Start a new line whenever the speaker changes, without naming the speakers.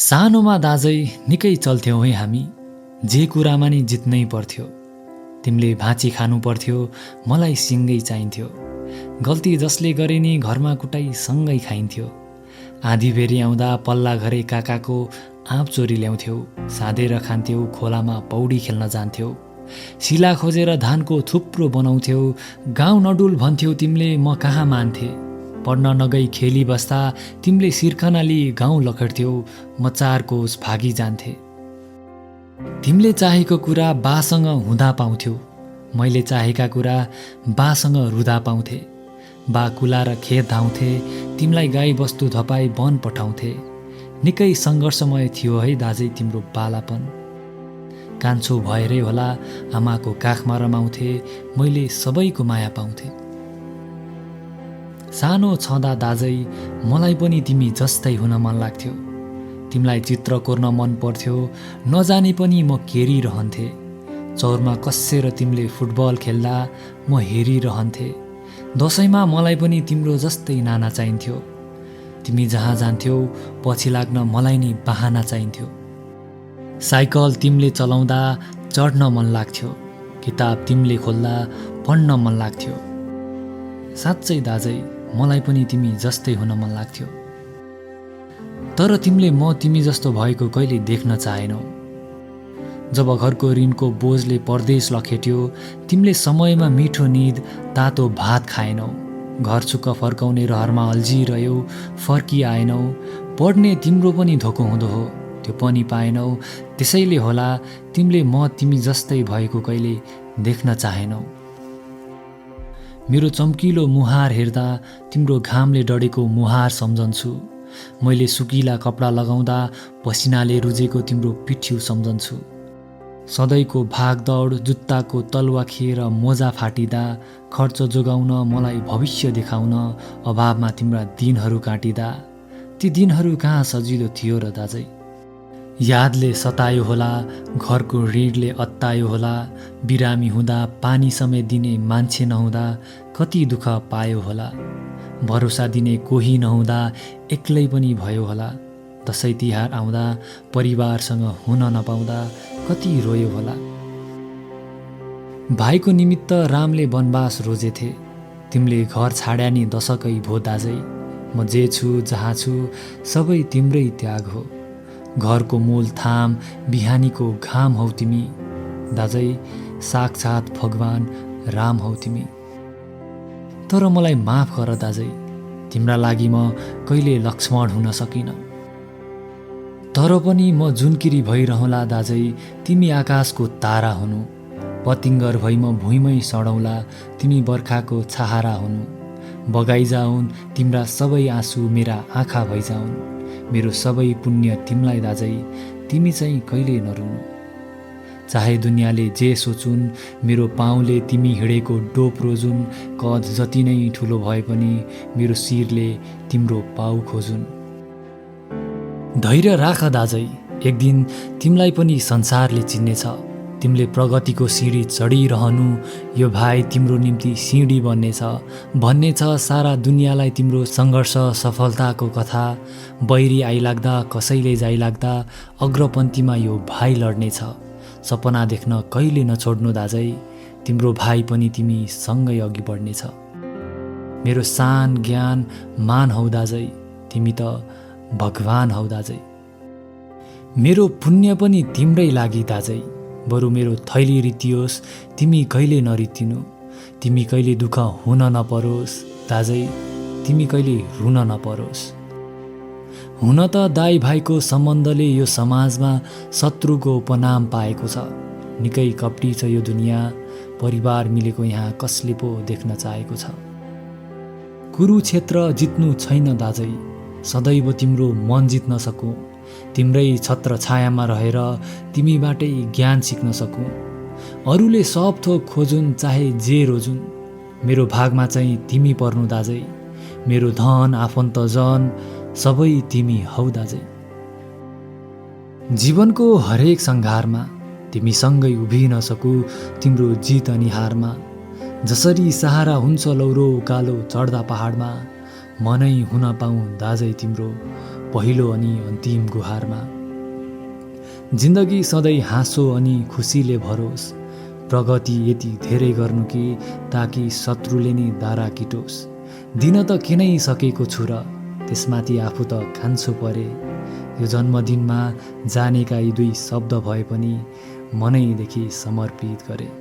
सानोमा दाजै निकै चल्थ्यौँ है हामी, जे कुरामा नि जित्नै पर्थ्यो। तिमीले भाँची खानु पर्थ्यो, मलाई सिङ्गै चाहिन्थ्यो। गल्ती जसले गरे नि घरमा कुटाई सँगै खाइन्थ्यो। आधी बेरी आउँदा पल्ला घरे काकाको आँप चोरी ल्याउँथ्यौ, साँधेर खान्थ्यौ, खोलामा पौडी खेल्न जान्थ्यौ। सिला खोजेर धानको थुप्रो बनाउँथ्यौ, गाउँ नडुल भन्थ्यौ तिमीले, म कहाँ मान्थे। पढ्न नगई खेली बस्दा तिमीले सिर्खनाली गाउँ लखेड्थ्यौ, म 4 कोस भागी जान्थे। तिमीले चाहेको कुरा बासँग हुँदा पाउँथ्यौ, मैले चाहेका कुरा बासँग रुँदा पाउँथे। बा कुला र खेत धाउँथे, तिमीलाई गाई बस्तु धपाई वन पठाउँथे। निकै सङ्घर्षमय थियो है दाजै तिम्रो बालापन। कान्छो भएरै होला आमाको काखमा रमाउँथे, मैले सबैको माया पाउँथे। सानो छँदा दाजै मलाई पनि तिमी जस्तै हुन मन लाग्थ्यो। तिमीलाई चित्र कोर्न मन पर्थ्यो, नजाने पनि म केरिरहन्थे। चौरमा कस्सेर तिमीले फुटबल खेल्दा म हेरिरहन्थे। दसैँमा मलाई पनि तिम्रो जस्तै नाना चाहिन्थ्यो। तिमी जहाँ जान्थ्यौ पछि लाग्न मलाई नि बहाना चाहिन्थ्यो। साइकल तिमीले चलाउँदा चढ्न मन लाग्थ्यो, किताब तिमीले खोल्दा पढ्न मन लाग्थ्यो। साँच्चै दाजै मलाई पनि तिमी जस्तै हुन मन लाग्थ्यो। तर तिमीले म तिमी जस्तो भएको कहिले देख्न चाहेनौ। जब घरको ऋणको बोझले परदेश लखेट्यो, तिमीले समयमा मिठो निद तातो भात खाएनौ। घर छुक्क फर्काउने रहरमा अल्झिरह्यौ, फर्किआएनौ। पढ्ने तिम्रो पनि धोको हुँदो हो, त्यो पनि पाएनौ। त्यसैले होला तिमीले म तिमी जस्तै भएको कहिले देख्न चाहेनौ। मेरो चम्किलो मुहार हेर्दा तिम्रो घामले डढेको मुहार सम्झन्छु। मैले सुकिला कपडा लगाउँदा पसिनाले रुजेको तिम्रो पिठ्यु सम्झन्छु। सधैँको भागदौड, जुत्ताको तलुवा खिएर मोजा फाटिँदा, खर्च जोगाउन मलाई भविष्य देखाउन अभावमा तिम्रा दिनहरू काटिँदा, ती दिनहरू कहाँ सजिलो थियो र दाजै। यादले सतायो होला, घरको ऋणले अत्तायो होला। बिरामी हुँदा पानी समेत दिने मान्छे नहुँदा कति दुःख पायो होला। भरोसा दिने कोही नहुँदा एक्लै पनि भयो होला। दसैँ तिहार आउँदा परिवारसँग हुन नपाउँदा कति रोयो होला। भाइको निमित्त रामले वनवास रोजेथे, तिमीले घर छाड्या नि दशकै भो दाजै। म जे छु जहाँ छु सबै तिम्रै त्याग हो। घरको मूल थाम बिहानीको घाम हौ तिमी, दाजै साक्षात् भगवान राम हौ तिमी। तर मलाई माफ गर दाजै, तिम्रा लागि म कहिले लक्ष्मण हुन सकिनँ। तर पनि म जुनकिरी भइरहँला दाजै, तिमी आकाशको तारा हुनु। पतिङ्गर भई म भुइँमै सडौँला, तिमी बर्खाको छहारा हुनु। बगाइजाउन् तिम्रा सबै आँसु मेरा आँखा भइजाउन्। मेरो सबै पुण्य तिमीलाई दाजै, तिमी चाहिँ कहिले नरुनु। चाहे दुनियाँले जे सोचुन्, मेरो पाउँले तिमी हिँडेको डोप रोजुन्। कद जति नै ठुलो भए पनि मेरो शिरले तिम्रो पाउ खोजुन्। धैर्य राख दाजै, एक दिन तिमीलाई पनि संसारले चिन्नेछ। तिमीले प्रगतिको सिँढी चढिरहनु, यो भाइ तिम्रो निम्ति सिँढी बन्नेछ। भन्नेछ सारा दुनियाँलाई तिम्रो सङ्घर्ष सफलताको कथा। बैरी आइलाग्दा कसैले जाइलाग्दा अग्रपन्थीमा यो भाइ लड्नेछ। सपना देख्न कहिले नछोड्नु दाजै, तिम्रो भाइ पनि तिमी सँगै अघि बढ्नेछ। मेरो शान ज्ञान मान हौ दाजै, तिमी त भगवान हौ दाजै। मेरो पुण्य पनि तिम्रै लागि दाजै, बरु मेरो थैली रितियोस्, तिमी कहिले नरितिनु। तिमी कहिले दुःख हुन नपरोस् दाजै, तिमी कहिले रुन नपरोस्। हुन त दाइ भाइको सम्बन्धले यो समाजमा शत्रुको उपनाम पाएको छ। निकै कपटी छ यो दुनियाँ, परिवार मिलेको यहाँ कसले पो देख्न चाहेको छ। कुरुक्षेत्र जित्नु छैन दाजै, सदैव तिम्रो मन जित्न सकूँ। तिम्रै छत्र छायामा रहेर तिमीबाटै ज्ञान सिक्न सकूँ। अरूले सब थोक खोजुन् चाहे जे रोजुन्, मेरो भागमा चाहिँ तिमी पर्नु दाजै। मेरो धन आफन्तजन सबै तिमी हौ दाजै। जीवनको हरेक सङ्घारमा तिमीसँगै उभिन सकू, तिम्रो जित अनि हारमा। जसरी सहारा हुन्छ लौरो उकालो चढ्दा पहाडमा, मनै हुन पाऊँ दाजै तिम्रो पहिलो अनि अन्तिम गुहारमा। जिन्दगी सधैँ हाँसो अनि खुसीले भरोस्, प्रगति यति धेरै गर्नु कि ताकि शत्रुले नि दारा किटोस्। दिन त किनै सकेको छु र त्यसमाथि आफू त खान्छु परे। यो जन्मदिनमा जानेका यी दुई शब्द भए पनि मनैदेखि समर्पित गरे।